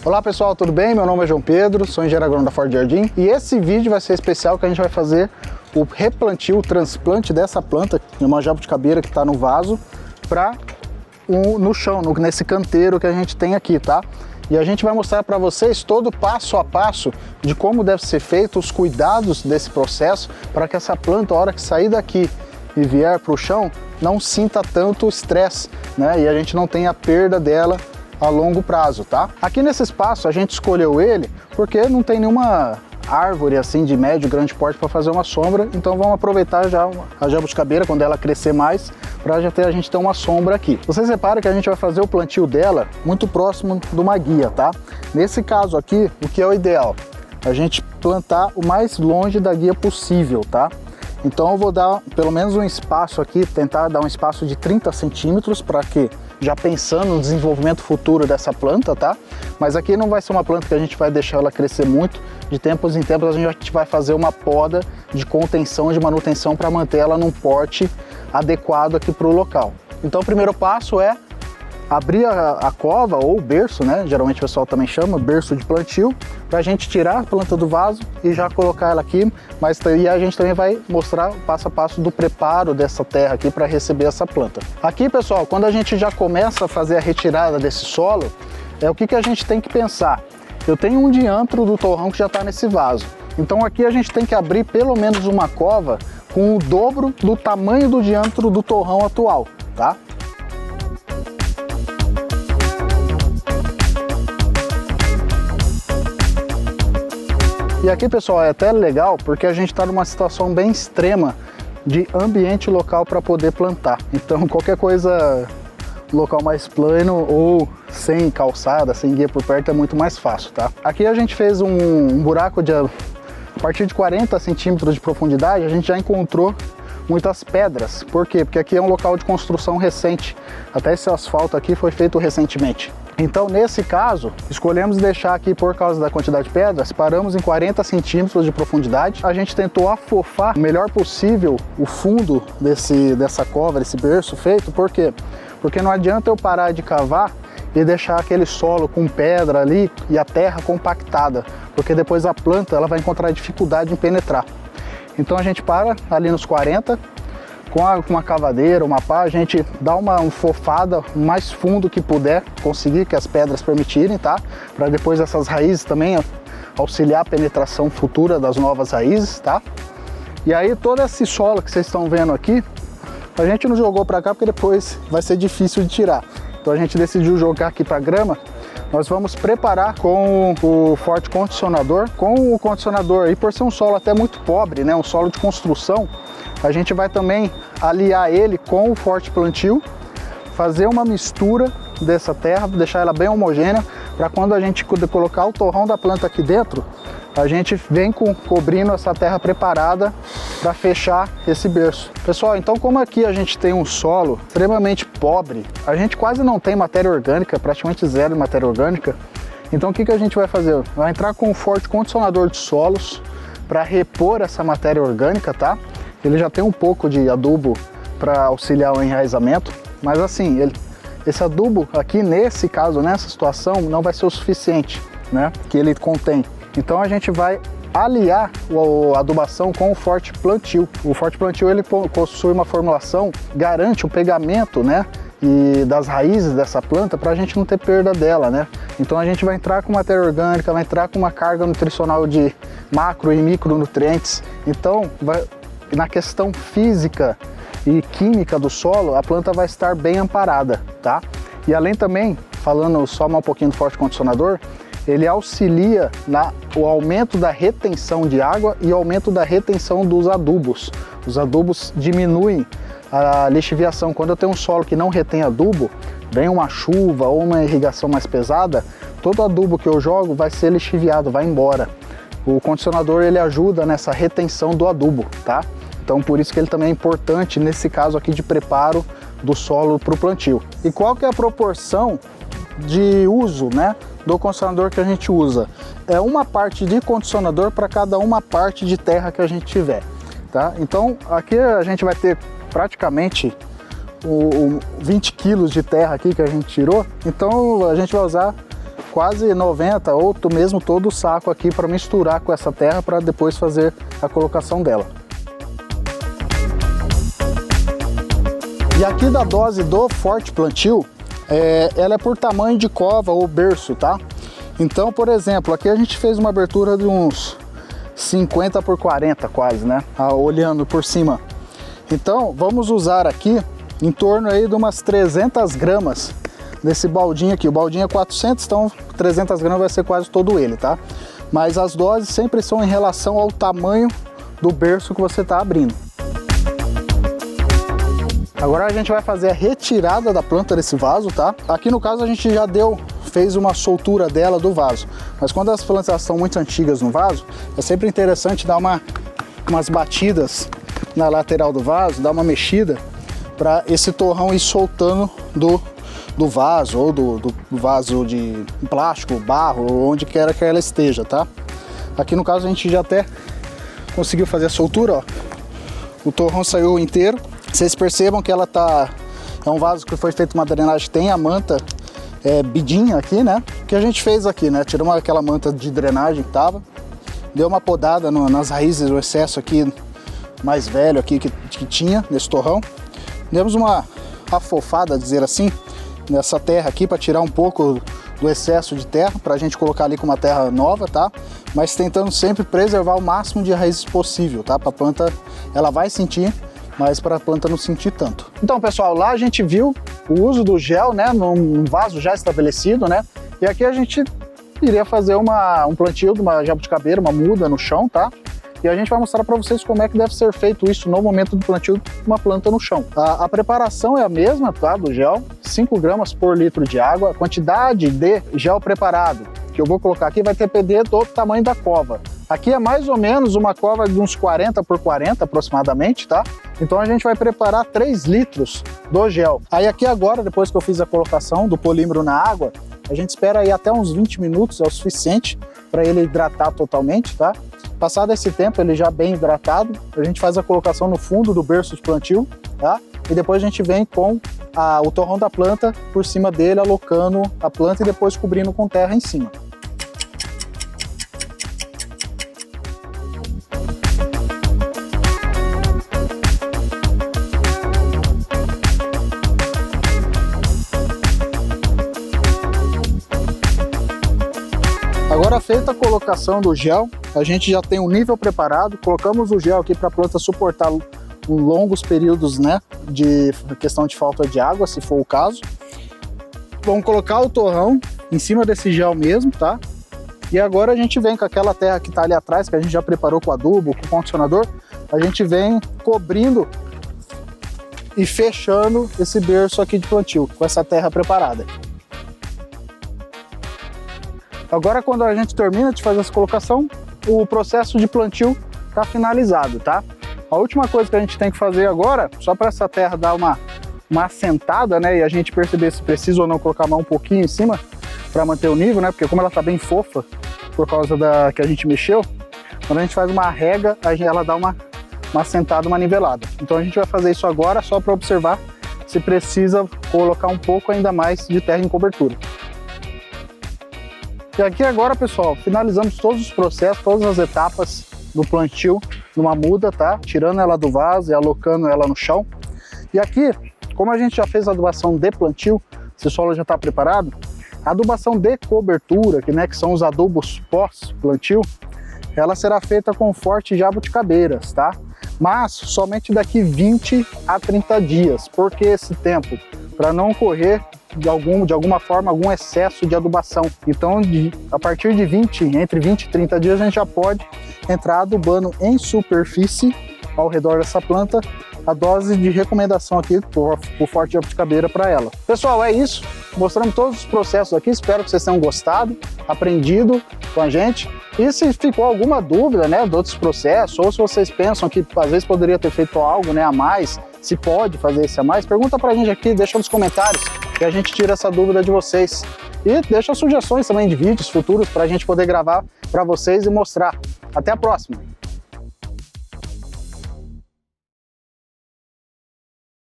Olá pessoal, tudo bem? Meu nome é João Pedro, sou engenheiro agrônomo da Ford Jardim e esse vídeo vai ser especial que a gente vai fazer o replantio, o transplante dessa planta, uma jabuticabeira que está no vaso, no chão, nesse canteiro que a gente tem aqui, tá? E a gente vai mostrar para vocês todo o passo a passo de como deve ser feito, os cuidados desse processo, para que essa planta, a hora que sair daqui e vier para o chão, não sinta tanto estresse, né? E a gente não tenha perda dela a longo prazo, tá? Aqui nesse espaço a gente escolheu ele porque não tem nenhuma árvore assim de médio, grande porte para fazer uma sombra, então vamos aproveitar já a jabuticabeira quando ela crescer mais, para a gente ter uma sombra aqui. Vocês reparam que a gente vai fazer o plantio dela muito próximo de uma guia, tá? Nesse caso aqui, o que é o ideal? A gente plantar o mais longe da guia possível, tá? Então eu vou dar pelo menos um espaço aqui, tentar dar um espaço de 30 centímetros para que, já pensando no desenvolvimento futuro dessa planta, tá? Mas aqui não vai ser uma planta que a gente vai deixar ela crescer muito, de tempos em tempos a gente vai fazer uma poda de contenção, de manutenção para manter ela num porte adequado aqui para o local. Então o primeiro passo é abrir a cova ou berço, né? Geralmente o pessoal também chama berço de plantio, para a gente tirar a planta do vaso e já colocar ela aqui, mas aí a gente também vai mostrar o passo a passo do preparo dessa terra aqui para receber essa planta. Aqui, pessoal, quando a gente já começa a fazer a retirada desse solo, o que a gente tem que pensar? Eu tenho um diâmetro do torrão que já está nesse vaso, então aqui a gente tem que abrir pelo menos uma cova com o dobro do tamanho do diâmetro do torrão atual, tá? E aqui, pessoal, é até legal porque a gente está numa situação bem extrema de ambiente local para poder plantar. Então, qualquer coisa, local mais plano ou sem calçada, sem guia por perto, é muito mais fácil, tá? Aqui a gente fez um buraco a partir de 40 centímetros de profundidade, a gente já encontrou muitas pedras. Por quê? Porque aqui é um local de construção recente. Até esse asfalto aqui foi feito recentemente. Então, nesse caso, escolhemos deixar aqui, por causa da quantidade de pedras, paramos em 40 centímetros de profundidade. A gente tentou afofar o melhor possível o fundo dessa cova, desse berço feito. Por quê? Porque não adianta eu parar de cavar e deixar aquele solo com pedra ali e a terra compactada, porque depois a planta ela vai encontrar dificuldade em penetrar. Então a gente para ali nos 40, com uma cavadeira, uma pá, a gente dá uma fofada o mais fundo que puder conseguir, que as pedras permitirem, tá? Para depois essas raízes também auxiliar a penetração futura das novas raízes, tá? E aí todo esse solo que vocês estão vendo aqui, a gente não jogou para cá porque depois vai ser difícil de tirar. Então a gente decidiu jogar aqui para grama. Nós vamos preparar com o forte condicionador. Com o condicionador, e por ser um solo até muito pobre, né, um solo de construção, a gente vai também aliar ele com o forte plantio, fazer uma mistura dessa terra, deixar ela bem homogênea, para quando a gente colocar o torrão da planta aqui dentro, a gente vem cobrindo essa terra preparada para fechar esse berço. Pessoal, então como aqui a gente tem um solo extremamente pobre, a gente quase não tem matéria orgânica, praticamente zero matéria orgânica, então o que a gente vai fazer? Vai entrar com um forte condicionador de solos para repor essa matéria orgânica, tá? Ele já tem um pouco de adubo para auxiliar o enraizamento, mas assim, esse adubo aqui nesse caso, nessa situação, não vai ser o suficiente, né? Que ele contém. Então a gente vai aliar a adubação com o forte plantio. O forte plantio ele possui uma formulação, garante o pegamento, né, e das raízes dessa planta para a gente não ter perda dela, né? Então a gente vai entrar com matéria orgânica, vai entrar com uma carga nutricional de macro e micronutrientes. Então na questão física e química do solo, a planta vai estar bem amparada, tá? E além também, falando só um pouquinho do forte condicionador, ele auxilia o aumento da retenção de água e aumento da retenção dos adubos. Os adubos diminuem a lixiviação. Quando eu tenho um solo que não retém adubo, vem uma chuva ou uma irrigação mais pesada, todo adubo que eu jogo vai ser lixiviado, vai embora. O condicionador ele ajuda nessa retenção do adubo, tá? Então por isso que ele também é importante nesse caso aqui de preparo do solo para o plantio. E qual que é a proporção de uso, né, do condicionador que a gente usa? É uma parte de condicionador para cada uma parte de terra que a gente tiver, tá? Então aqui a gente vai ter praticamente 20 quilos de terra aqui que a gente tirou, então a gente vai usar quase 90 ou mesmo todo o saco aqui para misturar com essa terra para depois fazer a colocação dela. E aqui da dose do Forte Plantio, ela é por tamanho de cova ou berço, tá? Então, por exemplo, aqui a gente fez uma abertura de uns 50 por 40 quase, né? Olhando por cima. Então, vamos usar aqui em torno aí de umas 300 gramas desse baldinho aqui. O baldinho é 400, então 300 gramas vai ser quase todo ele, tá? Mas as doses sempre são em relação ao tamanho do berço que você está abrindo. Agora a gente vai fazer a retirada da planta desse vaso, tá? Aqui no caso a gente já fez uma soltura dela do vaso. Mas quando as plantas estão muito antigas no vaso, é sempre interessante dar umas batidas na lateral do vaso, dar uma mexida para esse torrão ir soltando do vaso, ou do vaso de plástico, barro, ou onde quer que ela esteja, tá? Aqui no caso a gente já até conseguiu fazer a soltura, ó. O torrão saiu inteiro. Vocês percebam que ela é um vaso que foi feito uma drenagem, tem a manta bidinha aqui, né? Que a gente fez aqui, né? Tiramos aquela manta de drenagem que tava, deu uma podada nas raízes, o excesso aqui mais velho aqui que tinha nesse torrão. Demos uma afofada, dizer assim, nessa terra aqui para tirar um pouco do excesso de terra, para a gente colocar ali com uma terra nova, tá? Mas tentando sempre preservar o máximo de raízes possível, tá? Para a planta, ela vai sentir, mas para a planta não sentir tanto. Então, pessoal, lá a gente viu o uso do gel, né, num vaso já estabelecido, né? E aqui a gente iria fazer um plantio de uma jabuticabeira, uma muda no chão, tá? E a gente vai mostrar para vocês como é que deve ser feito isso no momento do plantio de uma planta no chão. A preparação é a mesma, tá, do gel, 5 gramas por litro de água. A quantidade de gel preparado que eu vou colocar aqui vai depender do tamanho da cova. Aqui é mais ou menos uma cova de uns 40 por 40 aproximadamente, tá? Então a gente vai preparar 3 litros do gel. Aí aqui agora, depois que eu fiz a colocação do polímero na água, a gente espera aí até uns 20 minutos, é o suficiente para ele hidratar totalmente, tá? Passado esse tempo, ele já bem hidratado, a gente faz a colocação no fundo do berço de plantio, tá? E depois a gente vem com o torrão da planta por cima dele, alocando a planta e depois cobrindo com terra em cima. Agora feita a colocação do gel, a gente já tem um nível preparado, colocamos o gel aqui para a planta suportar longos períodos, né, de questão de falta de água, se for o caso. Vamos colocar o torrão em cima desse gel mesmo, tá? E agora a gente vem com aquela terra que está ali atrás, que a gente já preparou com adubo, com condicionador, a gente vem cobrindo e fechando esse berço aqui de plantio, com essa terra preparada. Agora, quando a gente termina de fazer essa colocação, o processo de plantio está finalizado, tá? A última coisa que a gente tem que fazer agora, só para essa terra dar uma assentada, né, e a gente perceber se precisa ou não colocar a mão um pouquinho em cima para manter o nível, né, porque como ela está bem fofa por causa que a gente mexeu, quando a gente faz uma rega, ela dá uma assentada, uma nivelada. Então a gente vai fazer isso agora só para observar se precisa colocar um pouco ainda mais de terra em cobertura. E aqui agora, pessoal, finalizamos todos os processos, todas as etapas do plantio numa muda, tá? Tirando ela do vaso e alocando ela no chão. E aqui, como a gente já fez a adubação de plantio, esse solo já está preparado, a adubação de cobertura, que são os adubos pós-plantio, ela será feita com Forte Jabuticabeiras, tá? Mas somente daqui 20 a 30 dias. Por que esse tempo? Para não ocorrer de alguma forma algum excesso de adubação. Então, a partir de entre 20 e 30 dias, a gente já pode entrar adubando em superfície ao redor dessa planta a dose de recomendação aqui por Forte Jabuticabeira para ela. Pessoal, é isso. Mostramos todos os processos aqui. Espero que vocês tenham gostado, aprendido com a gente. E se ficou alguma dúvida, né, de outros processos, ou se vocês pensam que às vezes poderia ter feito algo, né, a mais, se pode fazer esse a mais, pergunta pra gente aqui, deixa nos comentários, que a gente tira essa dúvida de vocês. E deixa sugestões também de vídeos futuros para a gente poder gravar para vocês e mostrar. Até a próxima!